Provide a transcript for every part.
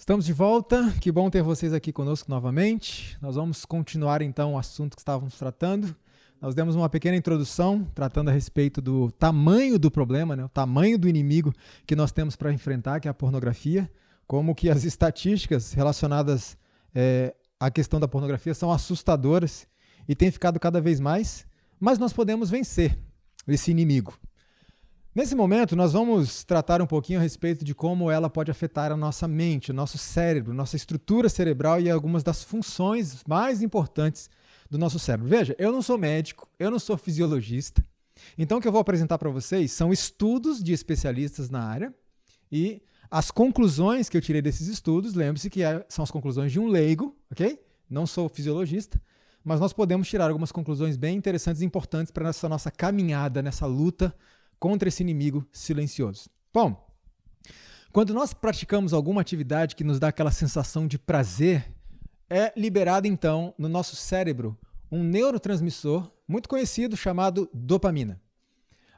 Estamos de volta, que bom ter vocês aqui conosco novamente. Nós vamos continuar então o assunto que estávamos tratando. Nós demos uma pequena introdução, tratando a respeito do tamanho do problema, né? O tamanho do inimigo que nós temos para enfrentar, que é a pornografia, como que as estatísticas relacionadas à questão da pornografia são assustadoras e tem ficado cada vez mais, mas nós podemos vencer esse inimigo. Nesse momento, nós vamos tratar um pouquinho a respeito de como ela pode afetar a nossa mente, o nosso cérebro, nossa estrutura cerebral e algumas das funções mais importantes do nosso cérebro. Veja, eu não sou médico, eu não sou fisiologista, então o que eu vou apresentar para vocês são estudos de especialistas na área e as conclusões que eu tirei desses estudos, lembre-se que são as conclusões de um leigo, ok? Não sou fisiologista, mas nós podemos tirar algumas conclusões bem interessantes e importantes para essa nossa caminhada, nessa luta contra esse inimigo silencioso. Bom, quando nós praticamos alguma atividade que nos dá aquela sensação de prazer, é liberado então no nosso cérebro um neurotransmissor muito conhecido chamado dopamina.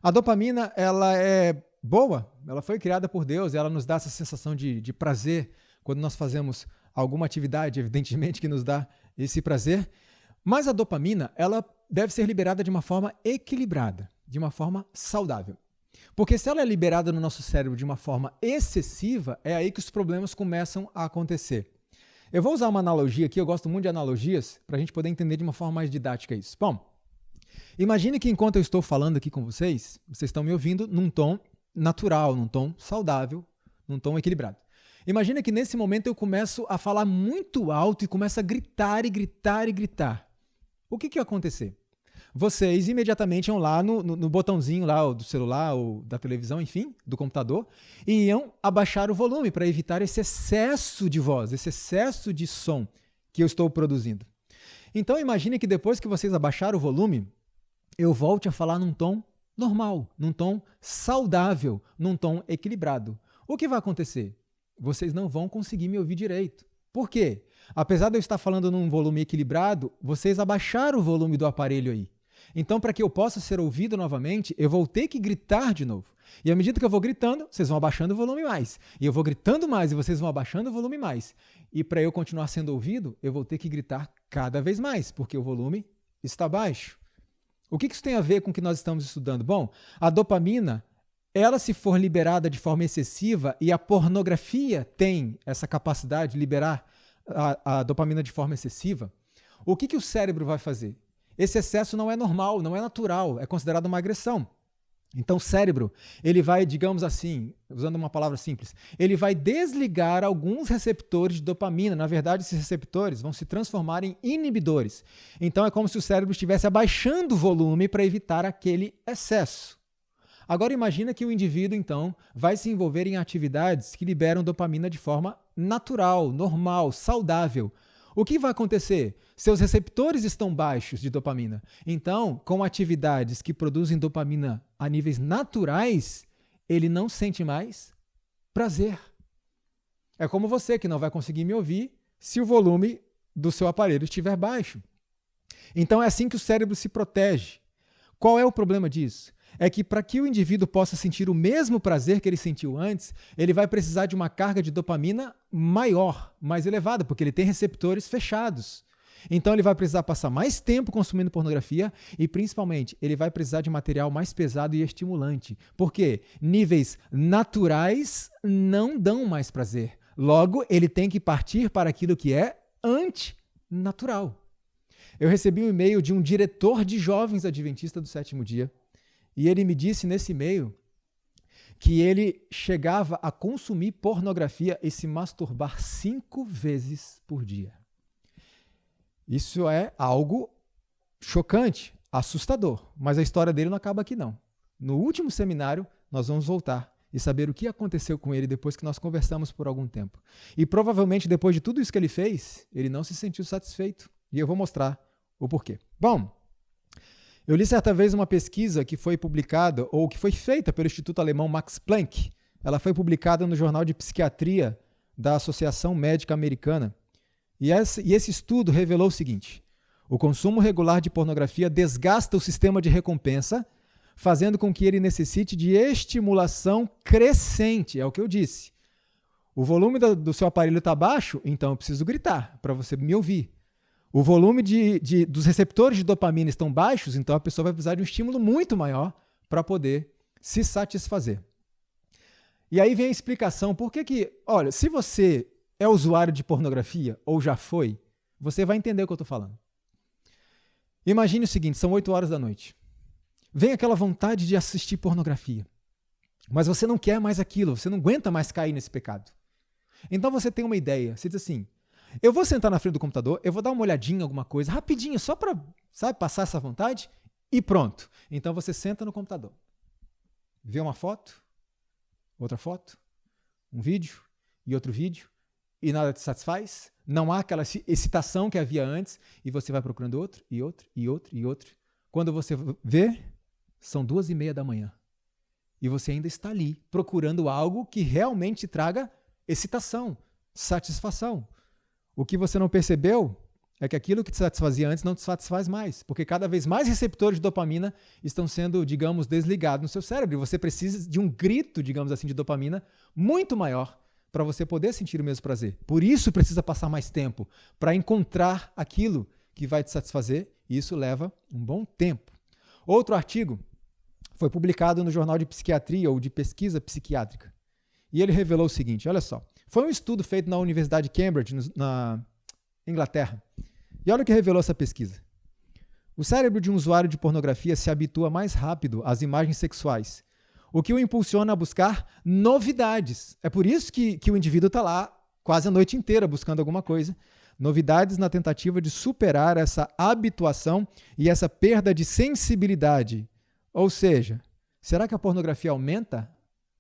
A dopamina, ela é boa, ela foi criada por Deus, ela nos dá essa sensação de prazer quando nós fazemos alguma atividade, evidentemente, que nos dá esse prazer, mas a dopamina, ela deve ser liberada de uma forma equilibrada, de uma forma saudável. Porque se ela é liberada no nosso cérebro de uma forma excessiva, é aí que os problemas começam a acontecer. Eu vou usar uma analogia aqui, eu gosto muito de analogias, para a gente poder entender de uma forma mais didática isso. Bom, imagine que enquanto eu estou falando aqui com vocês estão me ouvindo num tom natural, num tom saudável, num tom equilibrado. Imagina que nesse momento eu começo a falar muito alto e começo a gritar e gritar e gritar. O que vai acontecer? Vocês imediatamente iam lá no botãozinho lá, do celular ou da televisão, enfim, do computador, e iam abaixar o volume para evitar esse excesso de voz, esse excesso de som que eu estou produzindo. Então imagine que depois que vocês abaixaram o volume, eu volte a falar num tom normal, num tom saudável, num tom equilibrado. O que vai acontecer? Vocês não vão conseguir me ouvir direito. Por quê? Apesar de eu estar falando num volume equilibrado, vocês abaixaram o volume do aparelho aí. Então, para que eu possa ser ouvido novamente, eu vou ter que gritar de novo. E à medida que eu vou gritando, vocês vão abaixando o volume mais. E eu vou gritando mais e vocês vão abaixando o volume mais. E para eu continuar sendo ouvido, eu vou ter que gritar cada vez mais, porque o volume está baixo. O que isso tem a ver com o que nós estamos estudando? Bom, a dopamina, ela se for liberada de forma excessiva, e a pornografia tem essa capacidade de liberar a dopamina de forma excessiva, o que o cérebro vai fazer? Esse excesso não é normal, não é natural, é considerado uma agressão. Então o cérebro, ele vai, digamos assim, usando uma palavra simples, ele vai desligar alguns receptores de dopamina. Na verdade, esses receptores vão se transformar em inibidores. Então é como se o cérebro estivesse abaixando o volume para evitar aquele excesso. Agora imagina que o indivíduo, então, vai se envolver em atividades que liberam dopamina de forma natural, normal, saudável. O que vai acontecer? Seus receptores estão baixos de dopamina. Então, com atividades que produzem dopamina a níveis naturais, ele não sente mais prazer. É como você que não vai conseguir me ouvir se o volume do seu aparelho estiver baixo. Então é assim que o cérebro se protege. Qual é o problema disso? É que para que o indivíduo possa sentir o mesmo prazer que ele sentiu antes, ele vai precisar de uma carga de dopamina maior, mais elevada, porque ele tem receptores fechados. Então ele vai precisar passar mais tempo consumindo pornografia e, principalmente, ele vai precisar de material mais pesado e estimulante. Porque níveis naturais não dão mais prazer. Logo, ele tem que partir para aquilo que é antinatural. Eu recebi um e-mail de um diretor de jovens adventistas do sétimo dia, e ele me disse nesse e-mail que ele chegava a consumir pornografia e se masturbar 5 vezes por dia. Isso é algo chocante, assustador, mas a história dele não acaba aqui não. No último seminário, nós vamos voltar e saber o que aconteceu com ele depois que nós conversamos por algum tempo. E provavelmente depois de tudo isso que ele fez, ele não se sentiu satisfeito. E eu vou mostrar o porquê. Bom, eu li certa vez uma pesquisa que foi publicada, ou que foi feita pelo Instituto Alemão Max Planck. Ela foi publicada no Jornal de Psiquiatria da Associação Médica Americana. E esse estudo revelou o seguinte: o consumo regular de pornografia desgasta o sistema de recompensa, fazendo com que ele necessite de estimulação crescente, é o que eu disse. O volume do seu aparelho está baixo, então eu preciso gritar para você me ouvir. O volume dos receptores de dopamina estão baixos, então a pessoa vai precisar de um estímulo muito maior para poder se satisfazer. E aí vem a explicação por que, olha, se você é usuário de pornografia ou já foi, você vai entender o que eu estou falando. Imagine o seguinte, são 8 horas da noite. Vem aquela vontade de assistir pornografia, mas você não quer mais aquilo, você não aguenta mais cair nesse pecado. Então você tem uma ideia, você diz assim, eu vou sentar na frente do computador, eu vou dar uma olhadinha em alguma coisa, rapidinho, só para, passar essa vontade e pronto. Então você senta no computador, vê uma foto, outra foto, um vídeo e outro vídeo, e nada te satisfaz, não há aquela excitação que havia antes, e você vai procurando outro, e outro, e outro, e outro. Quando você vê, são 2:30 da manhã. E você ainda está ali, procurando algo que realmente traga excitação, satisfação. O que você não percebeu é que aquilo que te satisfazia antes não te satisfaz mais, porque cada vez mais receptores de dopamina estão sendo, digamos, desligados no seu cérebro. E você precisa de um grito, digamos assim, de dopamina muito maior para você poder sentir o mesmo prazer. Por isso precisa passar mais tempo para encontrar aquilo que vai te satisfazer, e isso leva um bom tempo. Outro artigo foi publicado no Jornal de Psiquiatria ou de Pesquisa Psiquiátrica. E ele revelou o seguinte, olha só, foi um estudo feito na Universidade de Cambridge, na Inglaterra. E olha o que revelou essa pesquisa. O cérebro de um usuário de pornografia se habitua mais rápido às imagens sexuais, o que o impulsiona a buscar novidades. É por isso que o indivíduo está lá quase a noite inteira buscando alguma coisa. Novidades na tentativa de superar essa habituação e essa perda de sensibilidade. Ou seja, será que a pornografia aumenta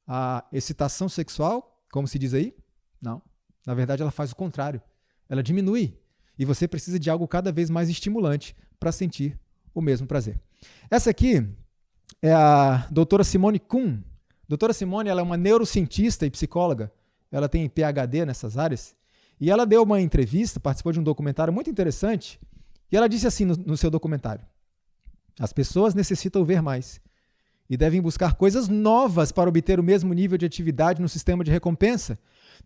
a excitação sexual, como se diz aí? Não. Na verdade, ela faz o contrário. Ela diminui. E você precisa de algo cada vez mais estimulante para sentir o mesmo prazer. Essa aqui é a doutora Simone Kuhn. Doutora Simone, ela é uma neurocientista e psicóloga. Ela tem PhD nessas áreas. E ela deu uma entrevista, participou de um documentário muito interessante. E ela disse assim no seu documentário: as pessoas necessitam ver mais e devem buscar coisas novas para obter o mesmo nível de atividade no sistema de recompensa,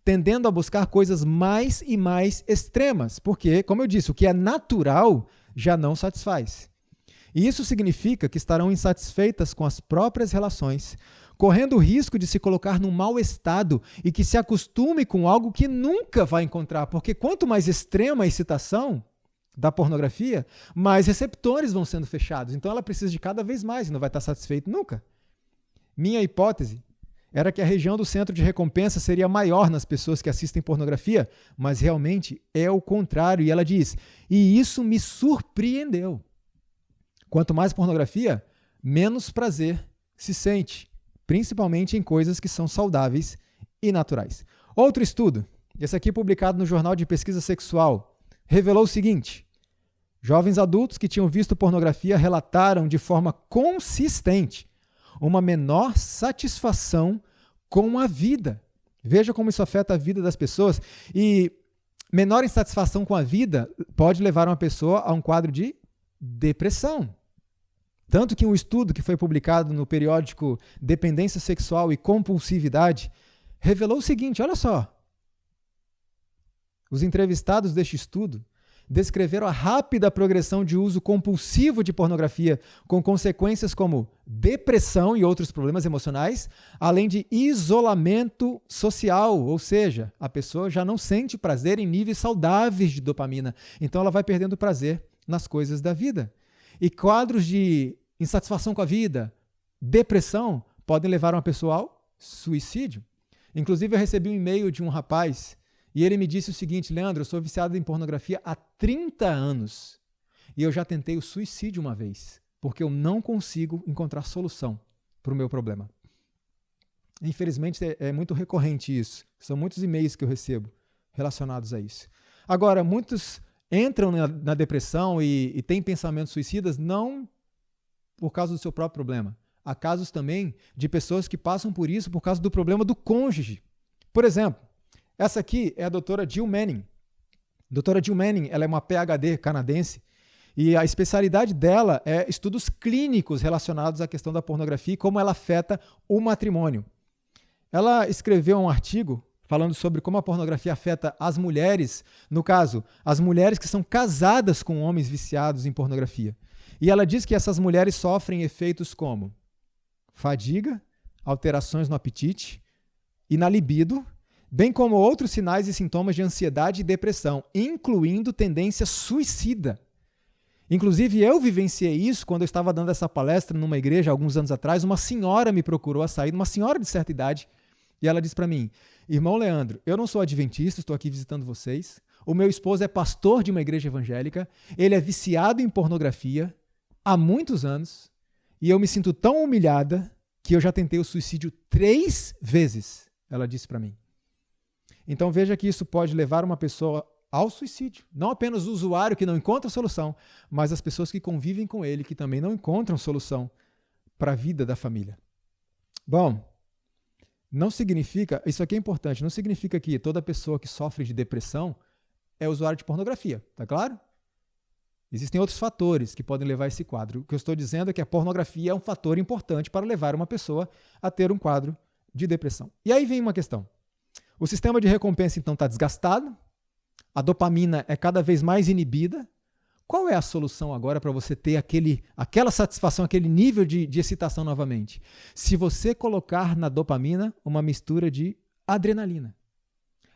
tendendo a buscar coisas mais e mais extremas, porque, como eu disse, o que é natural já não satisfaz. E isso significa que estarão insatisfeitas com as próprias relações, correndo o risco de se colocar num mau estado e que se acostume com algo que nunca vai encontrar, porque quanto mais extrema a excitação da pornografia, mais receptores vão sendo fechados. Então ela precisa de cada vez mais e não vai estar satisfeito nunca. Minha hipótese era que a região do centro de recompensa seria maior nas pessoas que assistem pornografia, mas realmente é o contrário. E ela diz, e isso me surpreendeu. Quanto mais pornografia, menos prazer se sente, principalmente em coisas que são saudáveis e naturais. Outro estudo, esse aqui publicado no Jornal de Pesquisa Sexual, revelou o seguinte: jovens adultos que tinham visto pornografia relataram de forma consistente uma menor satisfação com a vida. Veja como isso afeta a vida das pessoas. E menor insatisfação com a vida pode levar uma pessoa a um quadro de depressão. Tanto que um estudo que foi publicado no periódico Dependência Sexual e Compulsividade revelou o seguinte, olha só. Os entrevistados deste estudo descreveram a rápida progressão de uso compulsivo de pornografia, com consequências como depressão e outros problemas emocionais, além de isolamento social, ou seja, a pessoa já não sente prazer em níveis saudáveis de dopamina, então ela vai perdendo prazer nas coisas da vida. E quadros de insatisfação com a vida, depressão, podem levar uma pessoa ao suicídio. Inclusive, eu recebi um e-mail de um rapaz e ele me disse o seguinte: Leandro, eu sou viciado em pornografia há 30 anos e eu já tentei o suicídio uma vez, porque eu não consigo encontrar solução para o meu problema. Infelizmente, é muito recorrente isso. São muitos e-mails que eu recebo relacionados a isso. Agora, muitos entram na depressão e têm pensamentos suicidas não por causa do seu próprio problema. Há casos também de pessoas que passam por isso por causa do problema do cônjuge. Por exemplo, essa aqui é a doutora Jill Manning. A doutora Jill Manning, ela é uma PhD canadense e a especialidade dela é estudos clínicos relacionados à questão da pornografia e como ela afeta o matrimônio. Ela escreveu um artigo falando sobre como a pornografia afeta as mulheres, no caso, as mulheres que são casadas com homens viciados em pornografia. E ela diz que essas mulheres sofrem efeitos como fadiga, alterações no apetite e na libido, bem como outros sinais e sintomas de ansiedade e depressão, incluindo tendência suicida. Inclusive, eu vivenciei isso quando eu estava dando essa palestra numa igreja alguns anos atrás. Uma senhora me procurou a saída, uma senhora de certa idade, e ela disse para mim: irmão Leandro, eu não sou adventista, estou aqui visitando vocês. O meu esposo é pastor de uma igreja evangélica, ele é viciado em pornografia há muitos anos, e eu me sinto tão humilhada que eu já tentei o suicídio 3 vezes, ela disse para mim. Então veja que isso pode levar uma pessoa ao suicídio. Não apenas o usuário que não encontra solução, mas as pessoas que convivem com ele, que também não encontram solução para a vida da família. Bom, não significa, isso aqui é importante, não significa que toda pessoa que sofre de depressão é usuário de pornografia, tá claro? Existem outros fatores que podem levar a esse quadro. O que eu estou dizendo é que a pornografia é um fator importante para levar uma pessoa a ter um quadro de depressão. E aí vem uma questão. O sistema de recompensa, então, está desgastado, a dopamina é cada vez mais inibida. Qual é a solução agora para você ter aquela satisfação, aquele nível de excitação novamente? Se você colocar na dopamina uma mistura de adrenalina.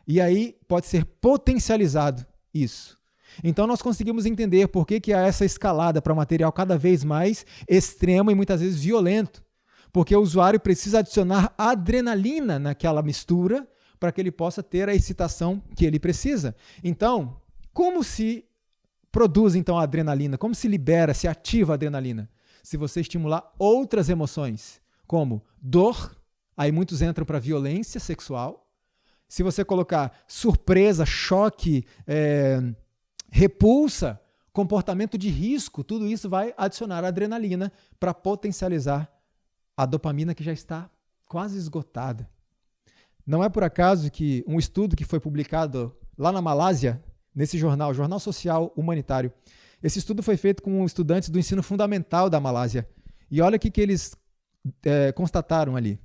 E aí pode ser potencializado isso. Então nós conseguimos entender por que há essa escalada para material cada vez mais extremo e muitas vezes violento. Porque o usuário precisa adicionar adrenalina naquela mistura para que ele possa ter a excitação que ele precisa. Então, como se produz então a adrenalina? Como se libera, se ativa a adrenalina? Se você estimular outras emoções, como dor, aí muitos entram para violência sexual. Se você colocar surpresa, choque, repulsa, comportamento de risco, tudo isso vai adicionar adrenalina para potencializar a dopamina que já está quase esgotada. Não é por acaso que um estudo que foi publicado lá na Malásia, nesse jornal, Jornal Social Humanitário, esse estudo foi feito com estudantes do ensino fundamental da Malásia. E olha o que eles constataram ali.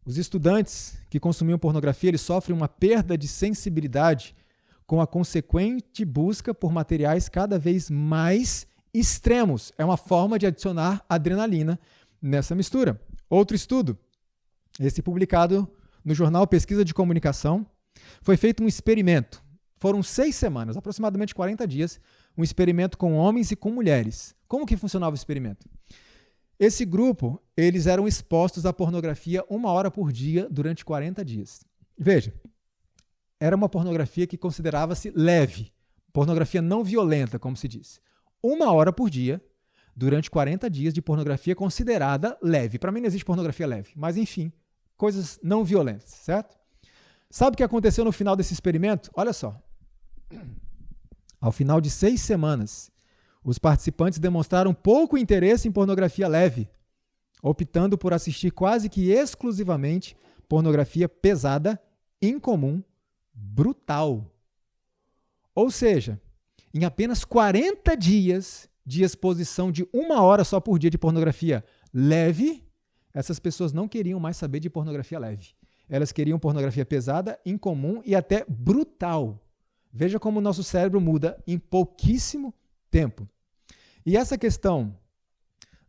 Os estudantes que consumiam pornografia, eles sofrem uma perda de sensibilidade com a consequente busca por materiais cada vez mais extremos. É uma forma de adicionar adrenalina nessa mistura. Outro estudo, esse publicado no jornal Pesquisa de Comunicação, foi feito um experimento. Foram 6 semanas, aproximadamente 40 dias, um experimento com homens e com mulheres. Como que funcionava o experimento? Esse grupo, eles eram expostos à pornografia 1 hora por dia durante 40 dias. Veja, era uma pornografia que considerava-se leve, pornografia não violenta, como se diz. 1 hora por dia, durante 40 dias de pornografia considerada leve. Para mim não existe pornografia leve, mas enfim, coisas não violentas, certo? Sabe o que aconteceu no final desse experimento? Olha só. Ao final de 6 semanas, os participantes demonstraram pouco interesse em pornografia leve, optando por assistir quase que exclusivamente pornografia pesada, incomum, brutal. Ou seja, em apenas 40 dias de exposição de 1 hora só por dia de pornografia leve, essas pessoas não queriam mais saber de pornografia leve. Elas queriam pornografia pesada, incomum e até brutal. Veja como o nosso cérebro muda em pouquíssimo tempo. E essa questão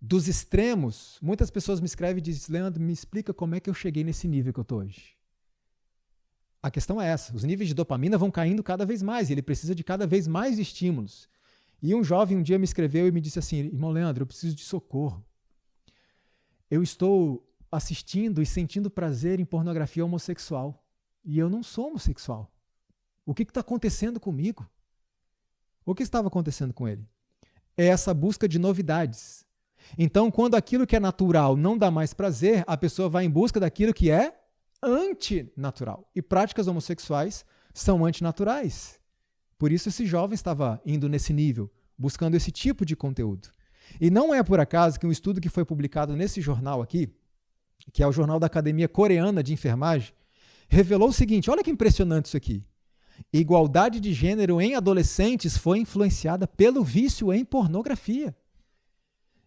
dos extremos, muitas pessoas me escrevem e dizem: Leandro, me explica como é que eu cheguei nesse nível que eu estou hoje. A questão é essa, os níveis de dopamina vão caindo cada vez mais e ele precisa de cada vez mais estímulos. E um jovem um dia me escreveu e me disse assim: irmão Leandro, eu preciso de socorro. Eu estou assistindo e sentindo prazer em pornografia homossexual e eu não sou homossexual. O que está acontecendo comigo? O que estava acontecendo com ele? É essa busca de novidades. Então, quando aquilo que é natural não dá mais prazer, a pessoa vai em busca daquilo que é antinatural. E práticas homossexuais são antinaturais. Por isso esse jovem estava indo nesse nível, buscando esse tipo de conteúdo. E não é por acaso que um estudo que foi publicado nesse jornal aqui, que é o Jornal da Academia Coreana de Enfermagem, revelou o seguinte: olha que impressionante isso aqui. Igualdade de gênero em adolescentes foi influenciada pelo vício em pornografia.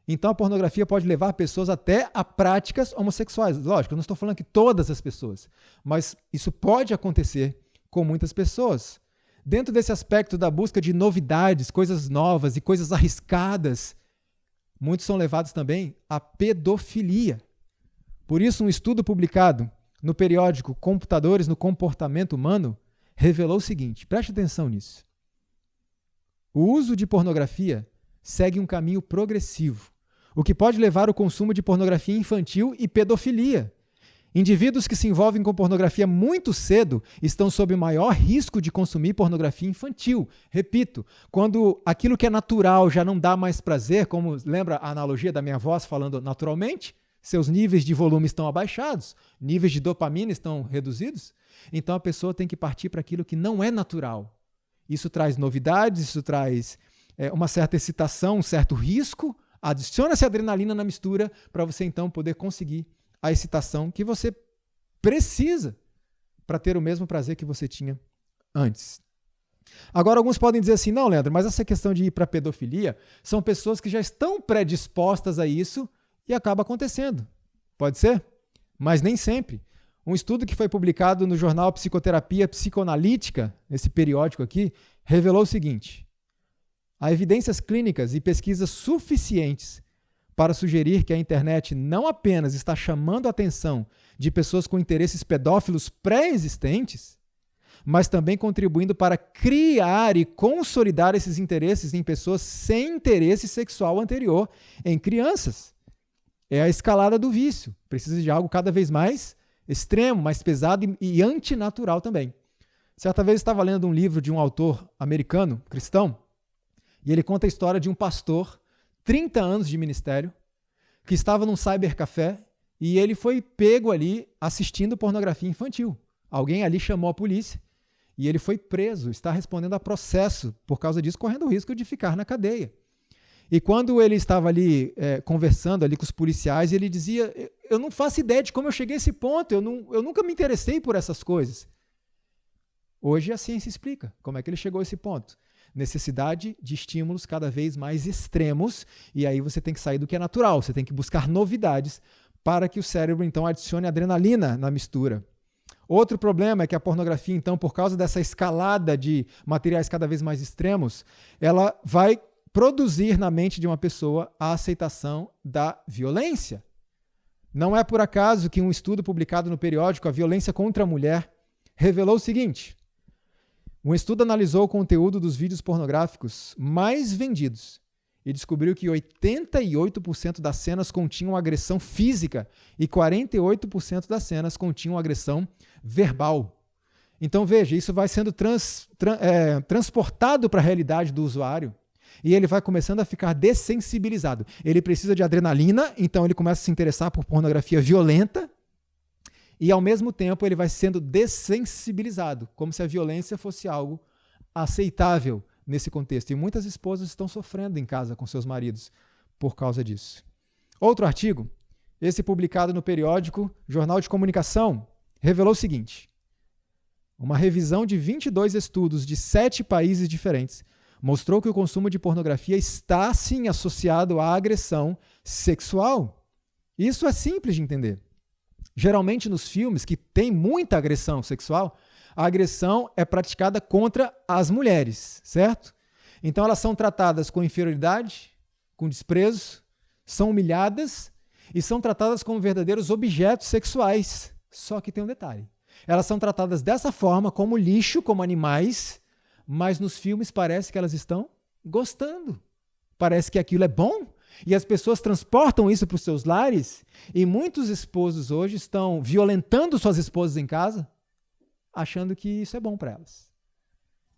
Então a pornografia pode levar pessoas até a práticas homossexuais. Lógico, eu não estou falando que todas as pessoas, mas isso pode acontecer com muitas pessoas. Dentro desse aspecto da busca de novidades, coisas novas e coisas arriscadas, muitos são levados também à pedofilia. Por isso, um estudo publicado no periódico Computadores no Comportamento Humano revelou o seguinte, preste atenção nisso. O uso de pornografia segue um caminho progressivo, o que pode levar ao consumo de pornografia infantil e pedofilia. Indivíduos que se envolvem com pornografia muito cedo estão sob maior risco de consumir pornografia infantil. Repito, quando aquilo que é natural já não dá mais prazer, como lembra a analogia da minha voz falando naturalmente, seus níveis de volume estão abaixados, níveis de dopamina estão reduzidos, então a pessoa tem que partir para aquilo que não é natural. Isso traz novidades, isso traz uma certa excitação, um certo risco, adiciona-se adrenalina na mistura para você então poder conseguir a excitação que você precisa para ter o mesmo prazer que você tinha antes. Agora, alguns podem dizer assim, não, Leandro, mas essa questão de ir para a pedofilia são pessoas que já estão predispostas a isso e acaba acontecendo. Pode ser? Mas nem sempre. Um estudo que foi publicado no jornal Psicoterapia Psicoanalítica, esse periódico aqui, revelou o seguinte: há evidências clínicas e pesquisas suficientes para sugerir que a internet não apenas está chamando a atenção de pessoas com interesses pedófilos pré-existentes, mas também contribuindo para criar e consolidar esses interesses em pessoas sem interesse sexual anterior em crianças. É a escalada do vício. Precisa de algo cada vez mais extremo, mais pesado e antinatural também. Certa vez eu estava lendo um livro de um autor americano, cristão, e ele conta a história de um pastor 30 anos de ministério, que estava num cybercafé e ele foi pego ali assistindo pornografia infantil. Alguém ali chamou a polícia e ele foi preso, está respondendo a processo por causa disso, correndo o risco de ficar na cadeia. E quando ele estava ali conversando ali com os policiais, ele dizia, eu não faço ideia de como eu cheguei a esse ponto, eu nunca me interessei por essas coisas. Hoje a ciência explica como é que ele chegou a esse ponto. Necessidade de estímulos cada vez mais extremos, e aí você tem que sair do que é natural, você tem que buscar novidades para que o cérebro, então, adicione adrenalina na mistura. Outro problema é que a pornografia, então, por causa dessa escalada de materiais cada vez mais extremos, ela vai produzir na mente de uma pessoa a aceitação da violência. Não é por acaso que um estudo publicado no periódico A Violência contra a Mulher revelou o seguinte: um estudo analisou o conteúdo dos vídeos pornográficos mais vendidos e descobriu que 88% das cenas continham agressão física e 48% das cenas continham agressão verbal. Então, veja, isso vai sendo transportado para a realidade do usuário e ele vai começando a ficar dessensibilizado. Ele precisa de adrenalina, então ele começa a se interessar por pornografia violenta, e, ao mesmo tempo, ele vai sendo dessensibilizado, como se a violência fosse algo aceitável nesse contexto. E muitas esposas estão sofrendo em casa com seus maridos por causa disso. Outro artigo, esse publicado no periódico Jornal de Comunicação, revelou o seguinte: uma revisão de 22 estudos de 7 países diferentes mostrou que o consumo de pornografia está, sim, associado à agressão sexual. Isso é simples de entender. Geralmente nos filmes que tem muita agressão sexual, a agressão é praticada contra as mulheres, certo? Então elas são tratadas com inferioridade, com desprezo, são humilhadas e são tratadas como verdadeiros objetos sexuais. Só que tem um detalhe. Elas são tratadas dessa forma, como lixo, como animais, mas nos filmes parece que elas estão gostando. Parece que aquilo é bom. E as pessoas transportam isso para os seus lares e muitos esposos hoje estão violentando suas esposas em casa, achando que isso é bom para elas.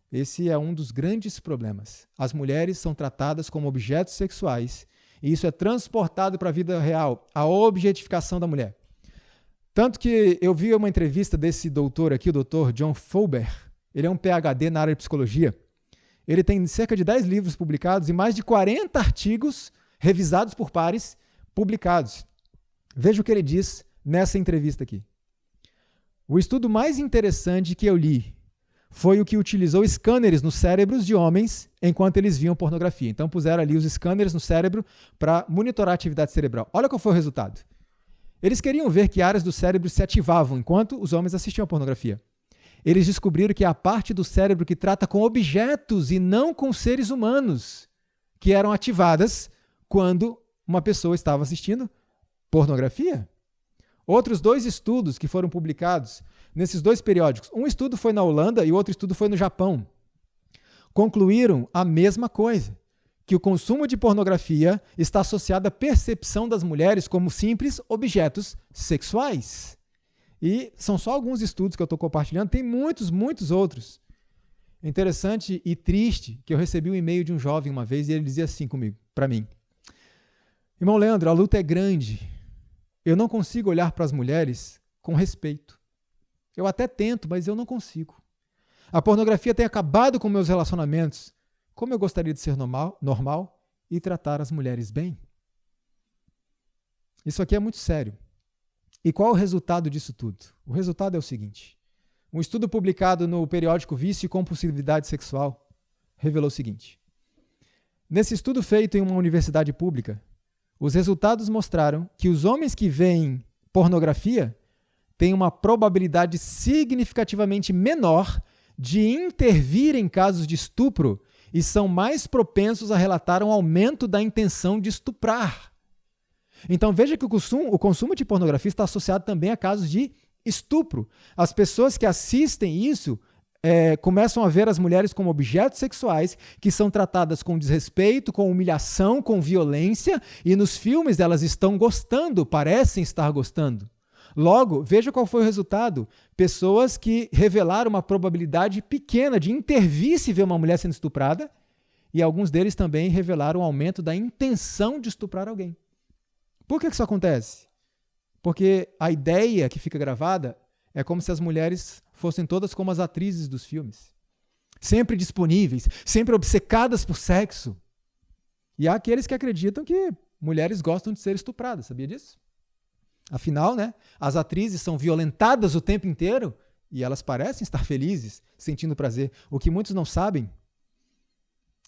Esse é um dos grandes problemas. As mulheres são tratadas como objetos sexuais e isso é transportado para a vida real, a objetificação da mulher. Tanto que eu vi uma entrevista desse doutor aqui, o doutor John Fowler. Ele é um PhD na área de psicologia. Ele tem cerca de 10 livros publicados e mais de 40 artigos revisados por pares, publicados. Veja o que ele diz nessa entrevista aqui. O estudo mais interessante que eu li foi o que utilizou scanners nos cérebros de homens enquanto eles viam pornografia. Então puseram ali os scanners no cérebro para monitorar a atividade cerebral. Olha qual foi o resultado. Eles queriam ver que áreas do cérebro se ativavam enquanto os homens assistiam a pornografia. Eles descobriram que a parte do cérebro que trata com objetos e não com seres humanos, que eram ativadas quando uma pessoa estava assistindo pornografia. Outros 2 estudos que foram publicados nesses 2 periódicos, um estudo foi na Holanda e o outro estudo foi no Japão, concluíram a mesma coisa, que o consumo de pornografia está associado à percepção das mulheres como simples objetos sexuais. E são só alguns estudos que eu estou compartilhando, tem muitos, muitos outros. Interessante e triste que eu recebi um e-mail de um jovem uma vez e ele dizia assim comigo, para mim: irmão Leandro, a luta é grande. Eu não consigo olhar para as mulheres com respeito. Eu até tento, mas eu não consigo. A pornografia tem acabado com meus relacionamentos. Como eu gostaria de ser normal e tratar as mulheres bem? Isso aqui é muito sério. E qual é o resultado disso tudo? O resultado é o seguinte. Um estudo publicado no periódico Vício e Compulsividade Sexual revelou o seguinte. Nesse estudo feito em uma universidade pública, os resultados mostraram que os homens que veem pornografia têm uma probabilidade significativamente menor de intervir em casos de estupro e são mais propensos a relatar um aumento da intenção de estuprar. Então veja que o consumo de pornografia está associado também a casos de estupro. As pessoas que assistem isso começam a ver as mulheres como objetos sexuais que são tratadas com desrespeito, com humilhação, com violência, e nos filmes elas estão gostando, parecem estar gostando. Logo, veja qual foi o resultado. Pessoas que revelaram uma probabilidade pequena de intervir se ver uma mulher sendo estuprada, e alguns deles também revelaram um aumento da intenção de estuprar alguém. Por que isso acontece? Porque a ideia que fica gravada é como se as mulheres fossem todas como as atrizes dos filmes. Sempre disponíveis, sempre obcecadas por sexo. E há aqueles que acreditam que mulheres gostam de ser estupradas, sabia disso? Afinal, as atrizes são violentadas o tempo inteiro e elas parecem estar felizes, sentindo prazer. O que muitos não sabem,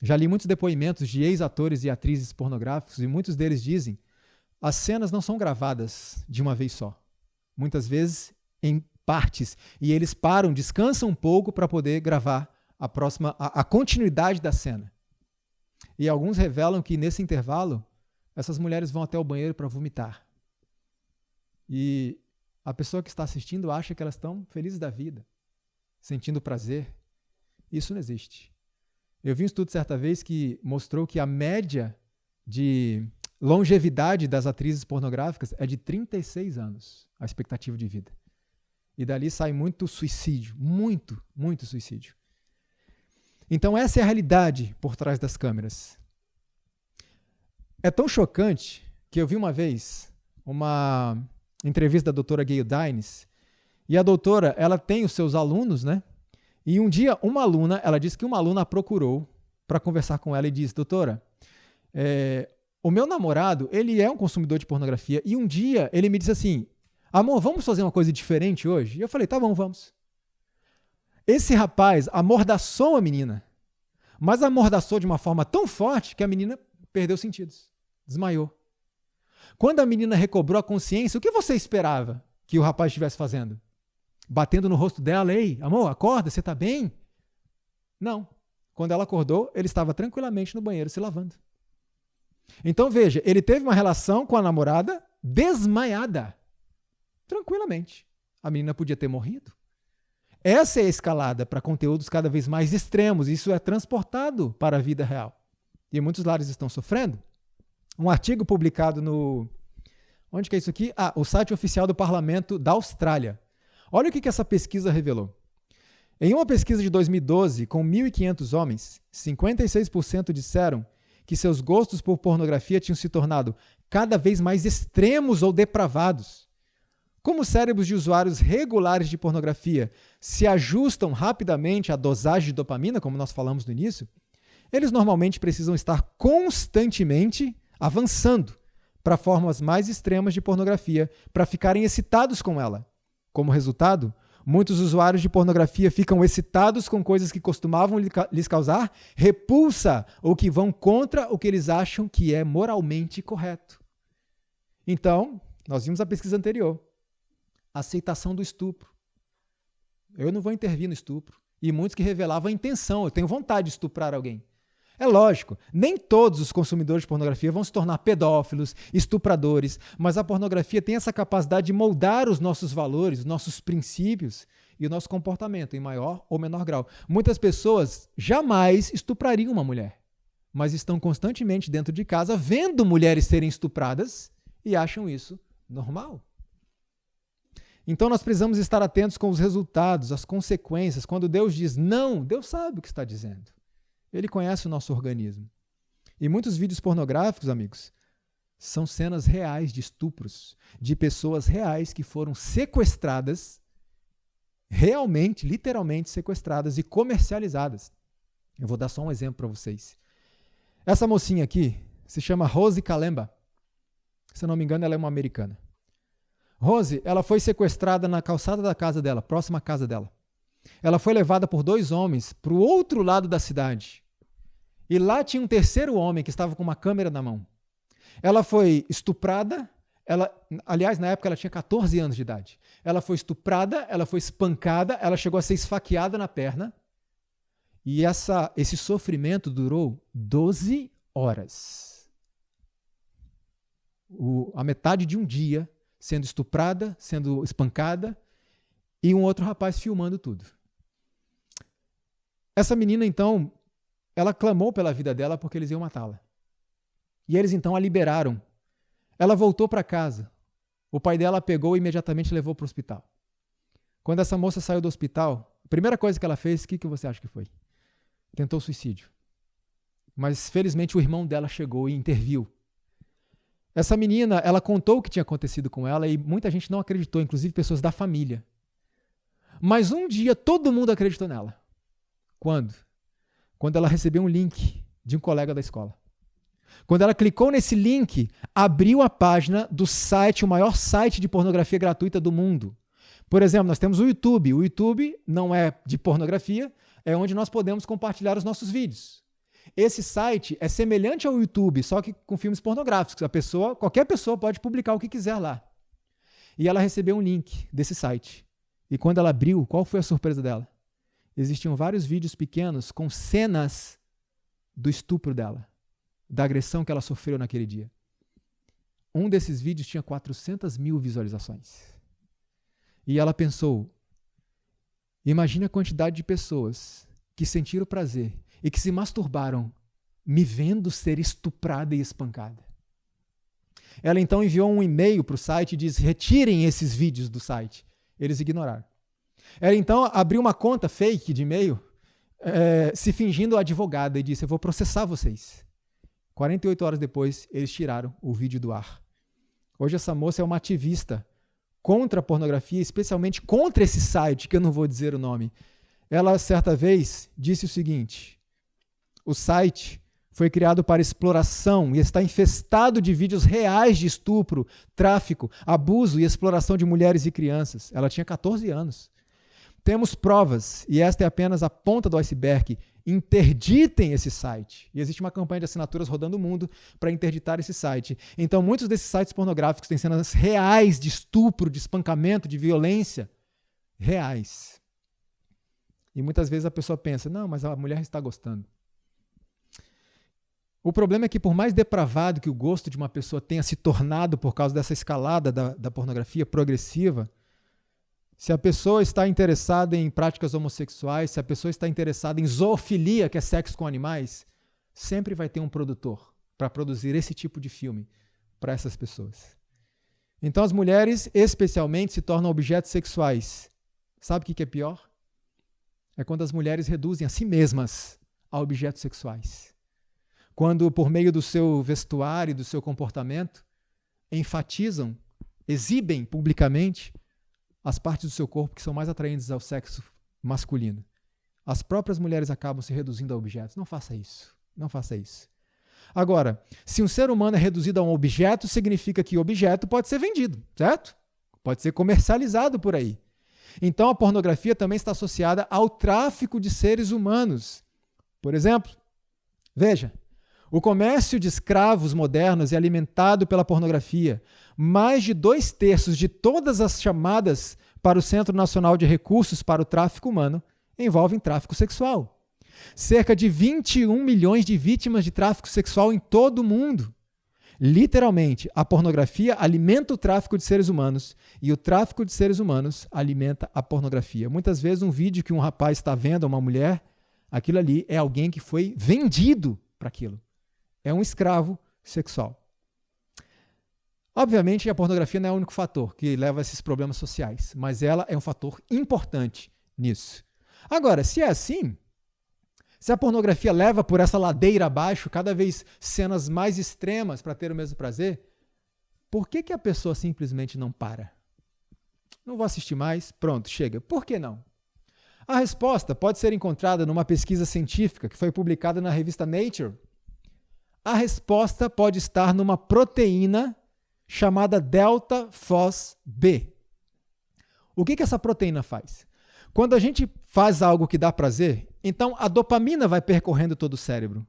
já li muitos depoimentos de ex-atores e atrizes pornográficos e muitos deles dizem as cenas não são gravadas de uma vez só. Muitas vezes em partes. E eles param, descansam um pouco para poder gravar a continuidade da cena. E alguns revelam que nesse intervalo essas mulheres vão até o banheiro para vomitar. E a pessoa que está assistindo acha que elas estão felizes da vida, sentindo prazer. Isso não existe. Eu vi um estudo certa vez que mostrou que a média de longevidade das atrizes pornográficas é de 36 anos, a expectativa de vida. E dali sai muito suicídio, muito, muito suicídio. Então essa é a realidade por trás das câmeras. É tão chocante que eu vi uma vez uma entrevista da doutora Gayle Dines, e a doutora, ela tem os seus alunos, E um dia ela disse que uma aluna a procurou para conversar com ela e disse: doutora, o meu namorado, ele é um consumidor de pornografia e um dia ele me disse assim: amor, vamos fazer uma coisa diferente hoje? E eu falei: tá bom, vamos. Esse rapaz amordaçou a menina, mas amordaçou de uma forma tão forte que a menina perdeu os sentidos, desmaiou. Quando a menina recobrou a consciência, o que você esperava que o rapaz estivesse fazendo? Batendo no rosto dela: ei, amor, acorda, você está bem? Não. Quando ela acordou, ele estava tranquilamente no banheiro se lavando. Então veja, ele teve uma relação com a namorada desmaiada. Tranquilamente. A menina podia ter morrido. Essa é a escalada para conteúdos cada vez mais extremos. Isso é transportado para a vida real. E muitos lares estão sofrendo. Um artigo publicado no... Onde que é isso aqui? O site oficial do Parlamento da Austrália. Olha o que essa pesquisa revelou. Em uma pesquisa de 2012, com 1.500 homens, 56% disseram que seus gostos por pornografia tinham se tornado cada vez mais extremos ou depravados. Como os cérebros de usuários regulares de pornografia se ajustam rapidamente à dosagem de dopamina, como nós falamos no início, eles normalmente precisam estar constantemente avançando para formas mais extremas de pornografia, para ficarem excitados com ela. Como resultado, Muitos usuários de pornografia ficam excitados com coisas que costumavam lhes causar repulsa ou que vão contra o que eles acham que é moralmente correto. Então, nós vimos a pesquisa anterior. Aceitação do estupro. Eu não vou intervir no estupro. E muitos que revelavam a intenção. Eu tenho vontade de estuprar alguém. É lógico, nem todos os consumidores de pornografia vão se tornar pedófilos, estupradores, mas a pornografia tem essa capacidade de moldar os nossos valores, os nossos princípios e o nosso comportamento em maior ou menor grau. Muitas pessoas jamais estuprariam uma mulher, mas estão constantemente dentro de casa vendo mulheres serem estupradas e acham isso normal. Então nós precisamos estar atentos com os resultados, as consequências. Quando Deus diz não, Deus sabe o que está dizendo. Ele conhece o nosso organismo. E muitos vídeos pornográficos, amigos, são cenas reais de estupros, de pessoas reais que foram sequestradas, realmente, literalmente sequestradas e comercializadas. Eu vou dar só um exemplo para vocês. Essa mocinha aqui se chama Rose Kalemba. Se eu não me engano, ela é uma americana. Rose, ela foi sequestrada na calçada da casa dela, próxima à casa dela. Ela foi levada por 2 homens para o outro lado da cidade. E lá tinha um terceiro homem que estava com uma câmera na mão. Ela foi estuprada. Aliás, na época ela tinha 14 anos de idade. Ela foi estuprada, ela foi espancada, ela chegou a ser esfaqueada na perna. E esse sofrimento durou 12 horas. A metade de um dia sendo estuprada, sendo espancada, e um outro rapaz filmando tudo. Essa menina, então, ela clamou pela vida dela porque eles iam matá-la. E eles, então, a liberaram. Ela voltou para casa. O pai dela a pegou e imediatamente levou para o hospital. Quando essa moça saiu do hospital, a primeira coisa que ela fez, o que você acha que foi? Tentou suicídio. Mas, felizmente, o irmão dela chegou e interviu. Essa menina, ela contou o que tinha acontecido com ela e muita gente não acreditou, inclusive pessoas da família. Mas um dia todo mundo acreditou nela. Quando? Quando ela recebeu um link de um colega da escola. Quando ela clicou nesse link, abriu a página do site, o maior site de pornografia gratuita do mundo. Por exemplo, nós temos o YouTube. O YouTube não é de pornografia, é onde nós podemos compartilhar os nossos vídeos. Esse site é semelhante ao YouTube, só que com filmes pornográficos. Qualquer pessoa pode publicar o que quiser lá. E ela recebeu um link desse site. E quando ela abriu, qual foi a surpresa dela? Existiam vários vídeos pequenos com cenas do estupro dela, da agressão que ela sofreu naquele dia. Um desses vídeos tinha 400 mil visualizações. E ela pensou, imagine a quantidade de pessoas que sentiram prazer e que se masturbaram me vendo ser estuprada e espancada. Ela então enviou um e-mail para o site e disse, retirem esses vídeos do site. Eles ignoraram. Ela então abriu uma conta fake de e-mail, se fingindo advogada, e disse, eu vou processar vocês. 48 horas depois, eles tiraram o vídeo do ar. Hoje essa moça é uma ativista contra a pornografia, especialmente contra esse site, que eu não vou dizer o nome. Ela, certa vez, disse o seguinte, o site foi criado para exploração e está infestado de vídeos reais de estupro, tráfico, abuso e exploração de mulheres e crianças. Ela tinha 14 anos. Temos provas, e esta é apenas a ponta do iceberg. Interditem esse site. E existe uma campanha de assinaturas rodando o mundo para interditar esse site. Então, muitos desses sites pornográficos têm cenas reais de estupro, de espancamento, de violência. Reais. E muitas vezes a pessoa pensa, não, mas a mulher está gostando. O problema é que, por mais depravado que o gosto de uma pessoa tenha se tornado por causa dessa escalada da pornografia progressiva, se a pessoa está interessada em práticas homossexuais, se a pessoa está interessada em zoofilia, que é sexo com animais, sempre vai ter um produtor para produzir esse tipo de filme para essas pessoas. Então as mulheres, especialmente, se tornam objetos sexuais. Sabe o que é pior? É quando as mulheres reduzem a si mesmas a objetos sexuais. Quando, por meio do seu vestuário e do seu comportamento, enfatizam, exibem publicamente as partes do seu corpo que são mais atraentes ao sexo masculino. As próprias mulheres acabam se reduzindo a objetos. Não faça isso. Não faça isso. Agora, se um ser humano é reduzido a um objeto, significa que o objeto pode ser vendido, certo? Pode ser comercializado por aí. Então a pornografia também está associada ao tráfico de seres humanos. Por exemplo, veja, o comércio de escravos modernos é alimentado pela pornografia. Mais de 2/3 de todas as chamadas para o Centro Nacional de Recursos para o Tráfico Humano envolvem tráfico sexual. Cerca de 21 milhões de vítimas de tráfico sexual em todo o mundo. Literalmente, a pornografia alimenta o tráfico de seres humanos e o tráfico de seres humanos alimenta a pornografia. Muitas vezes um vídeo que um rapaz está vendo a uma mulher, aquilo ali é alguém que foi vendido para aquilo. É um escravo sexual. Obviamente, a pornografia não é o único fator que leva a esses problemas sociais, mas ela é um fator importante nisso. Agora, se é assim, se a pornografia leva por essa ladeira abaixo, cada vez cenas mais extremas para ter o mesmo prazer, por que a pessoa simplesmente não para? Não vou assistir mais, pronto, chega. Por que não? A resposta pode ser encontrada numa pesquisa científica que foi publicada na revista Nature. A resposta pode estar numa proteína chamada delta-FOSB. O que essa proteína faz? Quando a gente faz algo que dá prazer, então a dopamina vai percorrendo todo o cérebro.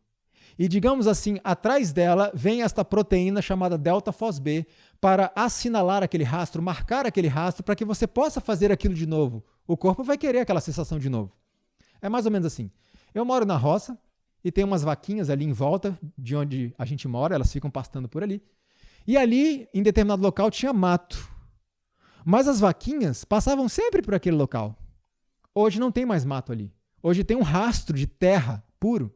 E, digamos assim, atrás dela vem esta proteína chamada delta-FOSB para assinalar aquele rastro, marcar aquele rastro para que você possa fazer aquilo de novo. O corpo vai querer aquela sensação de novo. É mais ou menos assim. Eu moro na roça e tem umas vaquinhas ali em volta de onde a gente mora, elas ficam pastando por ali. E ali, em determinado local, tinha mato. Mas as vaquinhas passavam sempre por aquele local. Hoje não tem mais mato ali. Hoje tem um rastro de terra puro.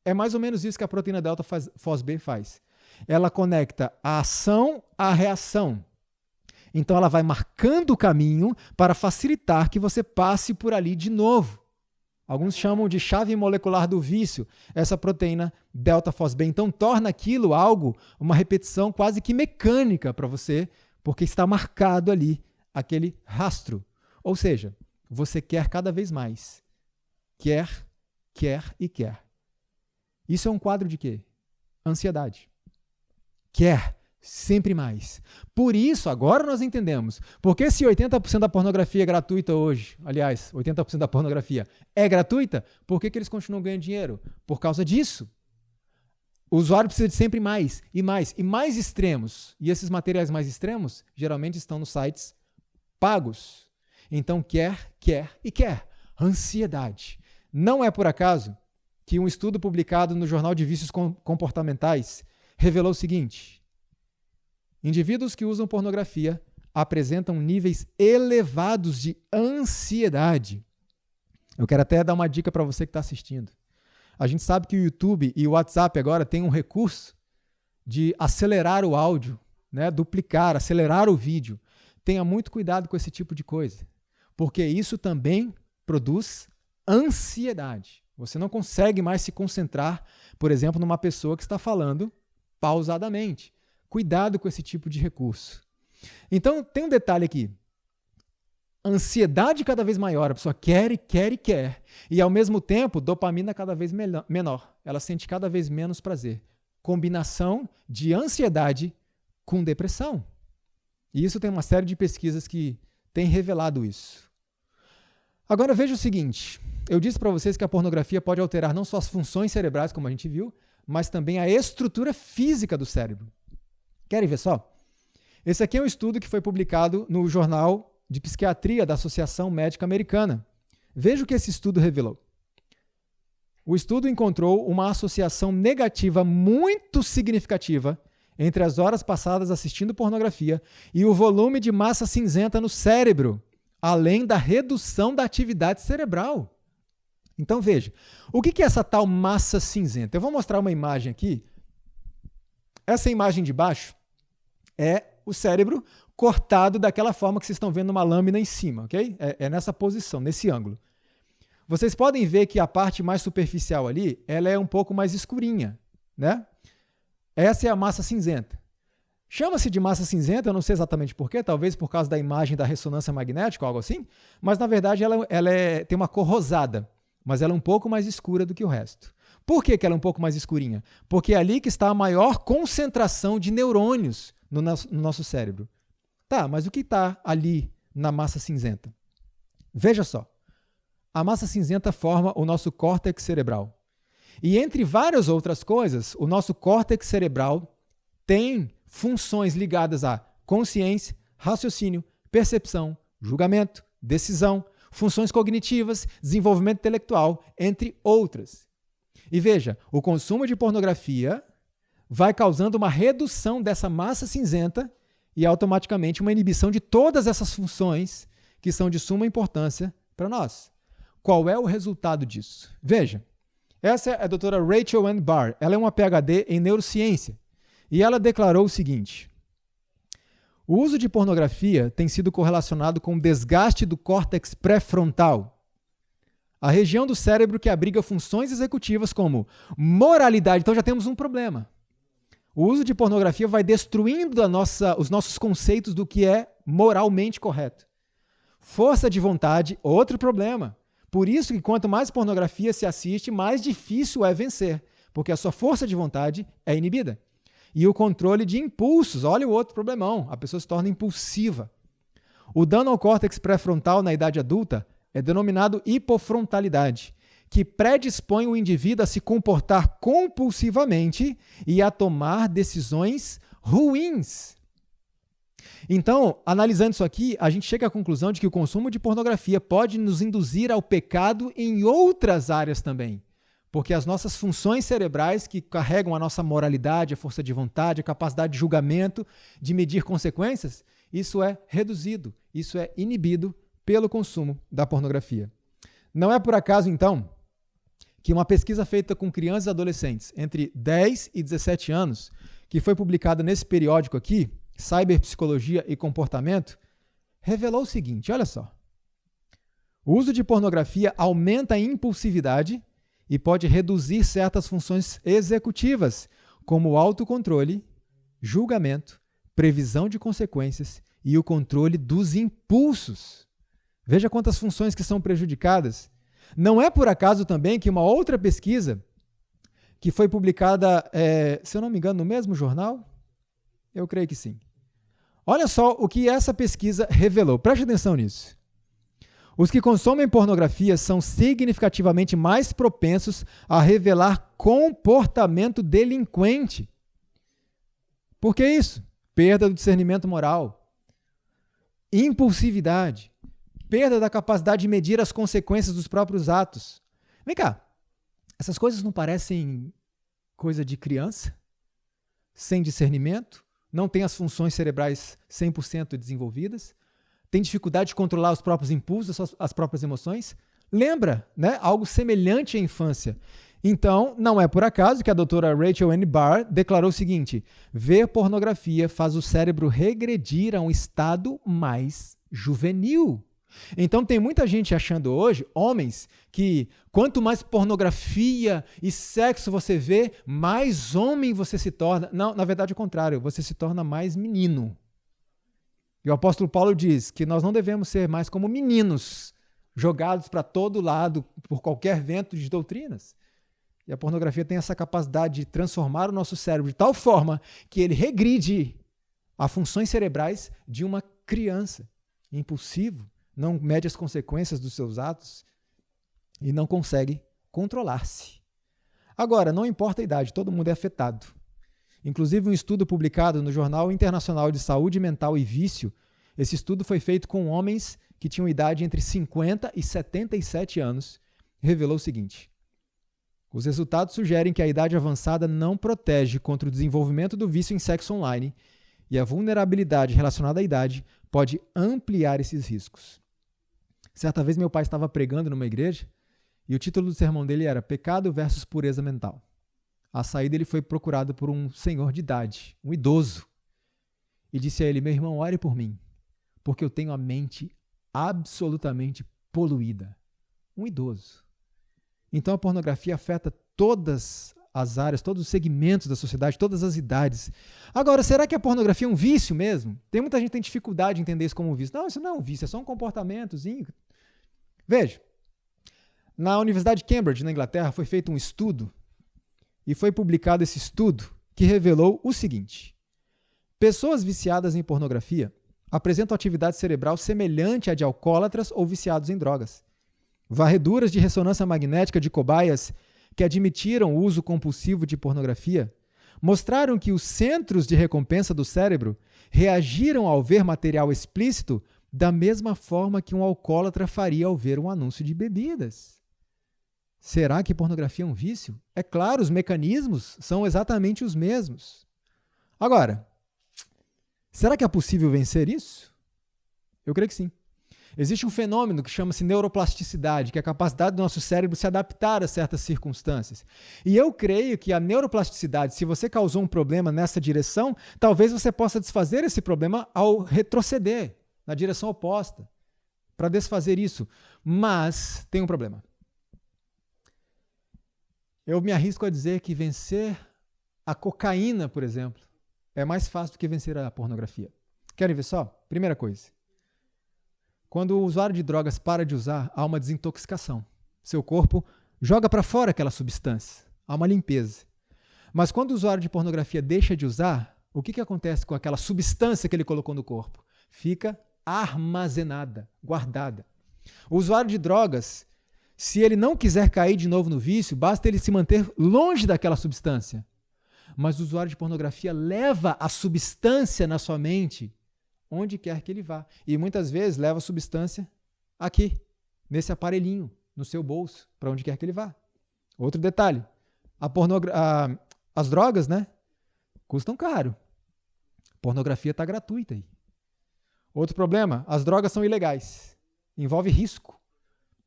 É mais ou menos isso que a proteína delta-FOSB faz. Ela conecta a ação à reação. Então ela vai marcando o caminho para facilitar que você passe por ali de novo. Alguns chamam de chave molecular do vício, essa proteína delta-FOSB. Então torna aquilo algo, uma repetição quase que mecânica para você, porque está marcado ali aquele rastro. Ou seja, você quer cada vez mais. Quer, quer e quer. Isso é um quadro de quê? Ansiedade. Quer sempre mais. Por isso, agora nós entendemos. Porque se 80% da pornografia é gratuita hoje, aliás, 80% da pornografia é gratuita, por que eles continuam ganhando dinheiro? Por causa disso. O usuário precisa de sempre mais e mais e mais extremos. E esses materiais mais extremos geralmente estão nos sites pagos. Então quer, quer e quer. Ansiedade. Não é por acaso que um estudo publicado no Jornal de Vícios Comportamentais revelou o seguinte: indivíduos que usam pornografia apresentam níveis elevados de ansiedade. Eu quero até dar uma dica para você que está assistindo. A gente sabe que o YouTube e o WhatsApp agora têm um recurso de acelerar o áudio, né? Duplicar, acelerar o vídeo. Tenha muito cuidado com esse tipo de coisa, porque isso também produz ansiedade. Você não consegue mais se concentrar, por exemplo, numa pessoa que está falando pausadamente. Cuidado com esse tipo de recurso. Então, tem um detalhe aqui. Ansiedade cada vez maior, a pessoa quer e quer e quer. E, ao mesmo tempo, dopamina cada vez menor. Ela sente cada vez menos prazer. Combinação de ansiedade com depressão. E isso tem uma série de pesquisas que têm revelado isso. Agora, veja o seguinte. Eu disse para vocês que a pornografia pode alterar não só as funções cerebrais, como a gente viu, mas também a estrutura física do cérebro. Querem ver só? Esse aqui é um estudo que foi publicado no Jornal de Psiquiatria da Associação Médica Americana. Veja o que esse estudo revelou. O estudo encontrou uma associação negativa muito significativa entre as horas passadas assistindo pornografia e o volume de massa cinzenta no cérebro, além da redução da atividade cerebral. Então veja, o que é essa tal massa cinzenta? Eu vou mostrar uma imagem aqui. Essa imagem de baixo é o cérebro cortado daquela forma que vocês estão vendo uma lâmina em cima, ok? É nessa posição, nesse ângulo. Vocês podem ver que a parte mais superficial ali, ela é um pouco mais escurinha, né? Essa é a massa cinzenta. Chama-se de massa cinzenta, eu não sei exatamente por quê, talvez por causa da imagem da ressonância magnética ou algo assim, mas na verdade ela tem uma cor rosada, mas ela é um pouco mais escura do que o resto. Por que ela é um pouco mais escurinha? Porque é ali que está a maior concentração de neurônios no nosso cérebro. Tá, mas o que está ali na massa cinzenta? Veja só, a massa cinzenta forma o nosso córtex cerebral. E entre várias outras coisas, o nosso córtex cerebral tem funções ligadas à consciência, raciocínio, percepção, julgamento, decisão, funções cognitivas, desenvolvimento intelectual, entre outras. E veja, o consumo de pornografia vai causando uma redução dessa massa cinzenta e automaticamente uma inibição de todas essas funções que são de suma importância para nós. Qual é o resultado disso? Veja, essa é a doutora Rachel Ann Barr. Ela é uma PhD em neurociência e ela declarou o seguinte: o uso de pornografia tem sido correlacionado com o desgaste do córtex pré-frontal, a região do cérebro que abriga funções executivas como moralidade. Então já temos um problema. O uso de pornografia vai destruindo os nossos conceitos do que é moralmente correto. Força de vontade, outro problema. Por isso que quanto mais pornografia se assiste, mais difícil é vencer, porque a sua força de vontade é inibida. E o controle de impulsos, olha o outro problemão, a pessoa se torna impulsiva. O dano ao córtex pré-frontal na idade adulta é denominado hipofrontalidade, que predispõe o indivíduo a se comportar compulsivamente e a tomar decisões ruins. Então, analisando isso aqui, a gente chega à conclusão de que o consumo de pornografia pode nos induzir ao pecado em outras áreas também, porque as nossas funções cerebrais que carregam a nossa moralidade, a força de vontade, a capacidade de julgamento, de medir consequências, isso é reduzido, isso é inibido pelo consumo da pornografia. Não é por acaso, então, que uma pesquisa feita com crianças e adolescentes entre 10 e 17 anos, que foi publicada nesse periódico aqui, Cyberpsicologia e Comportamento, revelou o seguinte, olha só. O uso de pornografia aumenta a impulsividade e pode reduzir certas funções executivas, como o autocontrole, julgamento, previsão de consequências e o controle dos impulsos. Veja quantas funções que são prejudicadas. Não é por acaso também que uma outra pesquisa, que foi publicada, se eu não me engano, no mesmo jornal? Eu creio que sim. Olha só o que essa pesquisa revelou. Preste atenção nisso. Os que consomem pornografia são significativamente mais propensos a revelar comportamento delinquente. Por que isso? Perda do discernimento moral, impulsividade, perda da capacidade de medir as consequências dos próprios atos. Vem cá, essas coisas não parecem coisa de criança? Sem discernimento? Não tem as funções cerebrais 100% desenvolvidas? Tem dificuldade de controlar os próprios impulsos, as próprias emoções? Lembra, né? Algo semelhante à infância. Então, não é por acaso que a doutora Rachel Ann Barr declarou o seguinte: ver pornografia faz o cérebro regredir a um estado mais juvenil. Então tem muita gente achando hoje, homens, que quanto mais pornografia e sexo você vê, mais homem você se torna. Não, na verdade é o contrário, você se torna mais menino. E o apóstolo Paulo diz que nós não devemos ser mais como meninos, jogados para todo lado por qualquer vento de doutrinas. E a pornografia tem essa capacidade de transformar o nosso cérebro de tal forma que ele regride a funções cerebrais de uma criança, impulsivo, não mede as consequências dos seus atos e não consegue controlar-se. Agora, não importa a idade, todo mundo é afetado. Inclusive, um estudo publicado no Jornal Internacional de Saúde Mental e Vício, esse estudo foi feito com homens que tinham idade entre 50 e 77 anos, revelou o seguinte: os resultados sugerem que a idade avançada não protege contra o desenvolvimento do vício em sexo online e a vulnerabilidade relacionada à idade pode ampliar esses riscos. Certa vez meu pai estava pregando numa igreja e o título do sermão dele era Pecado versus Pureza Mental. À saída ele foi procurado por um senhor de idade, um idoso, e disse a ele: meu irmão, ore por mim, porque eu tenho a mente absolutamente poluída. Um idoso. Então a pornografia afeta todas as áreas, todos os segmentos da sociedade, todas as idades. Agora, será que a pornografia é um vício mesmo? Tem muita gente que tem dificuldade de entender isso como um vício. Não, isso não é um vício, é só um comportamentozinho. Veja, na Universidade de Cambridge, na Inglaterra, foi feito um estudo e foi publicado esse estudo que revelou o seguinte: pessoas viciadas em pornografia apresentam atividade cerebral semelhante à de alcoólatras ou viciados em drogas. Varreduras de ressonância magnética de cobaias que admitiram o uso compulsivo de pornografia mostraram que os centros de recompensa do cérebro reagiram ao ver material explícito da mesma forma que um alcoólatra faria ao ver um anúncio de bebidas. Será que pornografia é um vício? É claro, os mecanismos são exatamente os mesmos. Agora, será que é possível vencer isso? Eu creio que sim. Existe um fenômeno que chama-se neuroplasticidade, que é a capacidade do nosso cérebro se adaptar a certas circunstâncias. E eu creio que a neuroplasticidade, se você causou um problema nessa direção, talvez você possa desfazer esse problema ao retroceder na direção oposta, para desfazer isso. Mas tem um problema. Eu me arrisco a dizer que vencer a cocaína, por exemplo, é mais fácil do que vencer a pornografia. Querem ver só? Primeira coisa. Quando o usuário de drogas para de usar, há uma desintoxicação. Seu corpo joga para fora aquela substância. Há uma limpeza. Mas quando o usuário de pornografia deixa de usar, o que acontece com aquela substância que ele colocou no corpo? Fica armazenada, guardada. O usuário de drogas, se ele não quiser cair de novo no vício, basta ele se manter longe daquela substância. Mas o usuário de pornografia leva a substância na sua mente onde quer que ele vá. E muitas vezes leva a substância aqui, nesse aparelhinho, no seu bolso, para onde quer que ele vá. Outro detalhe, as drogas, né, custam caro. Pornografia está gratuita aí. Outro problema, as drogas são ilegais. Envolve risco.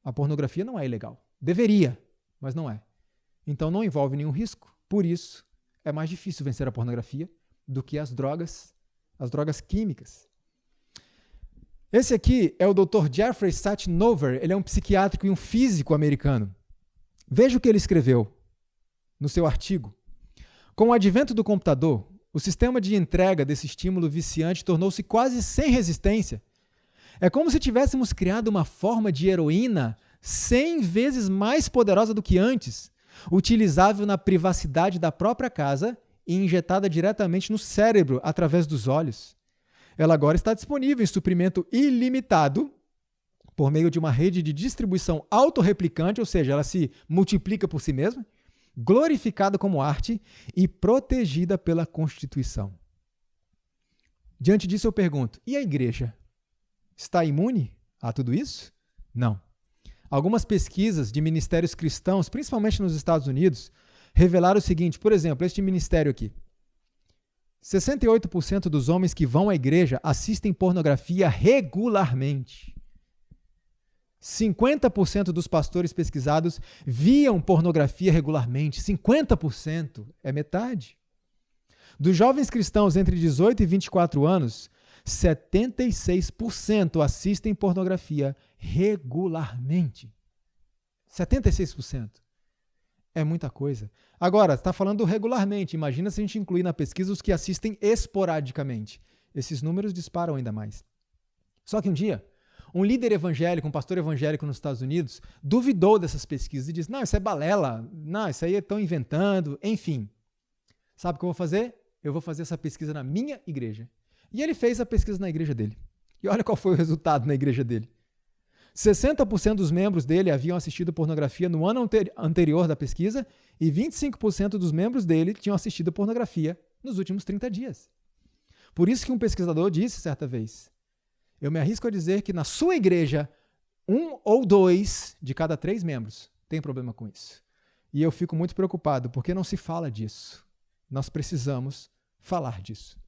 A pornografia não é ilegal. Deveria, mas não é. Então não envolve nenhum risco. Por isso, é mais difícil vencer a pornografia do que as drogas químicas. Esse aqui é o Dr. Jeffrey Satinover, ele é um psiquiátrico e um físico americano. Veja o que ele escreveu no seu artigo. Com o advento do computador, o sistema de entrega desse estímulo viciante tornou-se quase sem resistência. É como se tivéssemos criado uma forma de heroína 100 vezes mais poderosa do que antes, utilizável na privacidade da própria casa e injetada diretamente no cérebro através dos olhos. Ela agora está disponível em suprimento ilimitado por meio de uma rede de distribuição autorreplicante, ou seja, ela se multiplica por si mesma, glorificada como arte e protegida pela Constituição. Diante disso eu pergunto, e a igreja? Está imune a tudo isso? Não. Algumas pesquisas de ministérios cristãos, principalmente nos Estados Unidos, revelaram o seguinte, por exemplo, este ministério aqui. 68% dos homens que vão à igreja assistem pornografia regularmente. 50% dos pastores pesquisados viam pornografia regularmente. 50% é metade. Dos jovens cristãos entre 18 e 24 anos, 76% assistem pornografia regularmente. 76%. É muita coisa. Agora, está falando regularmente. Imagina se a gente incluir na pesquisa os que assistem esporadicamente. Esses números disparam ainda mais. Só que um dia, um líder evangélico, um pastor evangélico nos Estados Unidos, duvidou dessas pesquisas e disse, não, isso é balela, não, isso aí estão inventando, enfim. Sabe o que eu vou fazer? Eu vou fazer essa pesquisa na minha igreja. E ele fez a pesquisa na igreja dele. E olha qual foi o resultado na igreja dele. 60% dos membros dele haviam assistido pornografia no ano anterior da pesquisa e 25% dos membros dele tinham assistido pornografia nos últimos 30 dias. Por isso que um pesquisador disse certa vez, eu me arrisco a dizer que na sua igreja, 1 ou 2 de cada 3 membros tem problema com isso. E eu fico muito preocupado, porque não se fala disso. Nós precisamos falar disso.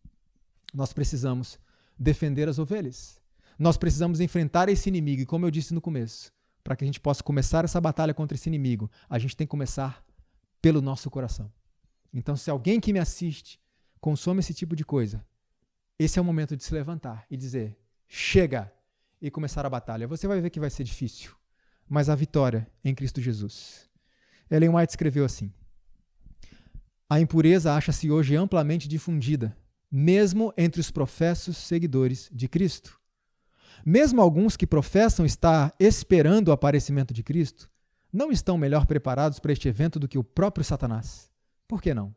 Nós precisamos defender as ovelhas. Nós precisamos enfrentar esse inimigo. E como eu disse no começo, para que a gente possa começar essa batalha contra esse inimigo, a gente tem que começar pelo nosso coração. Então, se alguém que me assiste consome esse tipo de coisa, esse é o momento de se levantar e dizer, chega, e começar a batalha. Você vai ver que vai ser difícil, mas a vitória em Cristo Jesus. Ellen White escreveu assim, a impureza acha-se hoje amplamente difundida, mesmo entre os professos seguidores de Cristo. Mesmo alguns que professam estar esperando o aparecimento de Cristo, não estão melhor preparados para este evento do que o próprio Satanás. Por que não?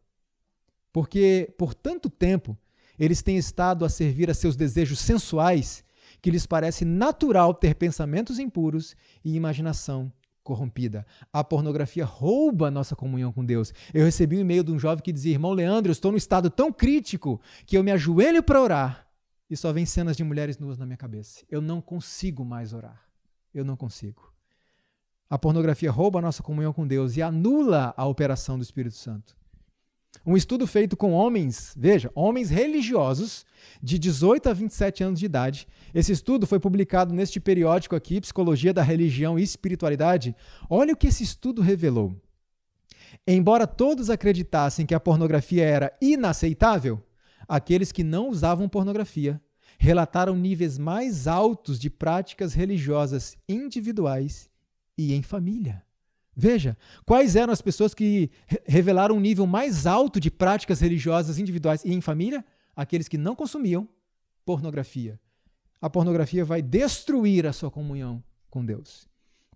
Porque, por tanto tempo, Eles têm estado a servir a seus desejos sensuais, que lhes parece natural ter pensamentos impuros e imaginação corrompida. A pornografia rouba a nossa comunhão com Deus. Eu recebi um e-mail de um jovem que dizia: irmão Leandro, eu estou num estado tão crítico que eu me ajoelho para orar e só vem cenas de mulheres nuas na minha cabeça. Eu não consigo mais orar. Eu não consigo. A pornografia rouba a nossa comunhão com Deus e anula a operação do Espírito Santo. Um estudo feito com homens, veja, homens religiosos de 18 a 27 anos de idade. Esse estudo foi publicado neste periódico aqui, Psicologia da Religião e Espiritualidade. Olha o que esse estudo revelou. Embora todos acreditassem que a pornografia era inaceitável, aqueles que não usavam pornografia relataram níveis mais altos de práticas religiosas individuais e em família. Veja, quais eram as pessoas que revelaram um nível mais alto de práticas religiosas individuais e em família? Aqueles que não consumiam pornografia. A pornografia vai destruir a sua comunhão com Deus.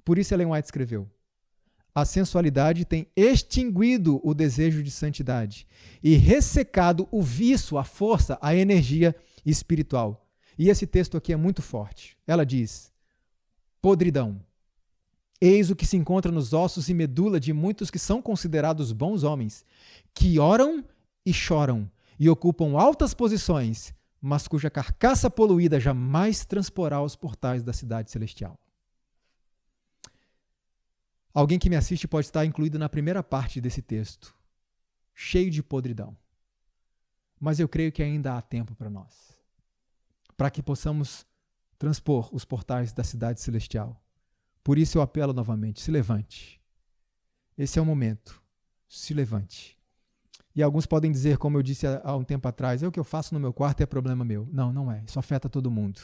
Por isso Ellen White escreveu: a sensualidade tem extinguido o desejo de santidade e ressecado o vício, a força, a energia espiritual. E esse texto aqui é muito forte. Ela diz: podridão. Eis o que se encontra nos ossos e medula de muitos que são considerados bons homens, que oram e choram e ocupam altas posições, mas cuja carcaça poluída jamais transporá os portais da cidade celestial. Alguém que me assiste pode estar incluído na primeira parte desse texto, cheio de podridão. Mas eu creio que ainda há tempo para nós, para que possamos transpor os portais da cidade celestial. Por isso eu apelo novamente, se levante. Esse é o momento, se levante. E alguns podem dizer, como eu disse há um tempo atrás, o que eu faço no meu quarto é problema meu. Não, não é, isso afeta todo mundo.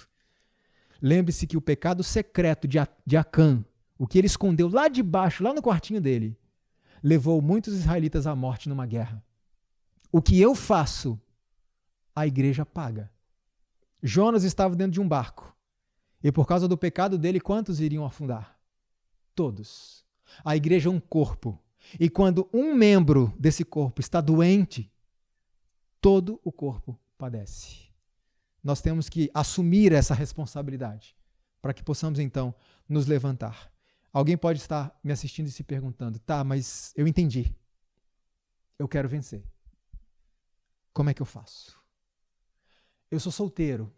Lembre-se que o pecado secreto de Acã, o que ele escondeu lá de baixo, lá no quartinho dele, levou muitos israelitas à morte numa guerra. O que eu faço, a igreja paga. Jonas estava dentro de um barco. E por causa do pecado dele, quantos iriam afundar? Todos. A igreja é um corpo. E quando um membro desse corpo está doente, todo o corpo padece. Nós temos que assumir essa responsabilidade para que possamos, então, nos levantar. Alguém pode estar me assistindo e se perguntando: tá, mas eu entendi. Eu quero vencer. Como é que eu faço? Eu sou solteiro.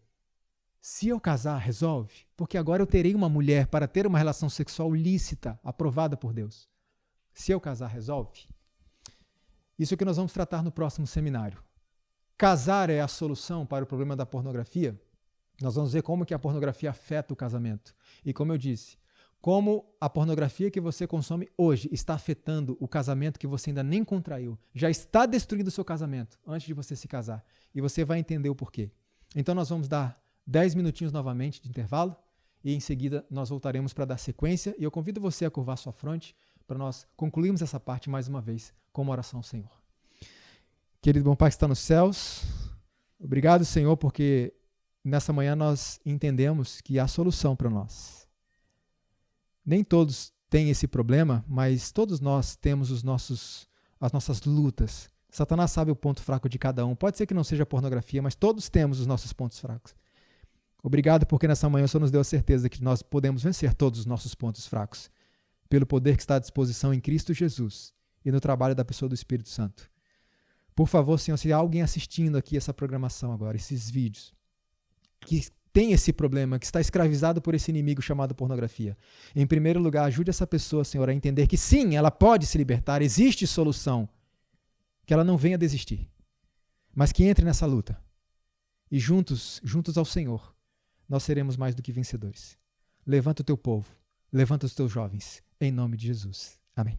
Se eu casar, resolve? Porque agora eu terei uma mulher para ter uma relação sexual lícita, aprovada por Deus. Se eu casar, resolve? Isso é o que nós vamos tratar no próximo seminário. Casar é a solução para o problema da pornografia? Nós vamos ver como que a pornografia afeta o casamento. E como eu disse, como a pornografia que você consome hoje está afetando o casamento que você ainda nem contraiu. Já está destruindo o seu casamento antes de você se casar. E você vai entender o porquê. Então nós vamos dar 10 minutinhos novamente de intervalo e em seguida nós voltaremos para dar sequência e eu convido você a curvar sua fronte para nós concluirmos essa parte mais uma vez com uma oração ao Senhor. Querido bom Pai que está nos céus, obrigado, Senhor, porque nessa manhã nós entendemos que há solução para nós. Nem todos têm esse problema, mas todos nós temos as nossas lutas. Satanás sabe o ponto fraco de cada um. Pode ser que não seja pornografia, mas todos temos os nossos pontos fracos. Obrigado porque nessa manhã o Senhor nos deu a certeza de que nós podemos vencer todos os nossos pontos fracos, pelo poder que está à disposição em Cristo Jesus e no trabalho da pessoa do Espírito Santo. Por favor, Senhor, se há alguém assistindo aqui essa programação agora, esses vídeos, que tem esse problema, que está escravizado por esse inimigo chamado pornografia, em primeiro lugar, ajude essa pessoa, Senhor, a entender que sim, ela pode se libertar, existe solução, que ela não venha desistir, mas que entre nessa luta. E juntos ao Senhor, nós seremos mais do que vencedores. Levanta o teu povo, levanta os teus jovens, em nome de Jesus. Amém.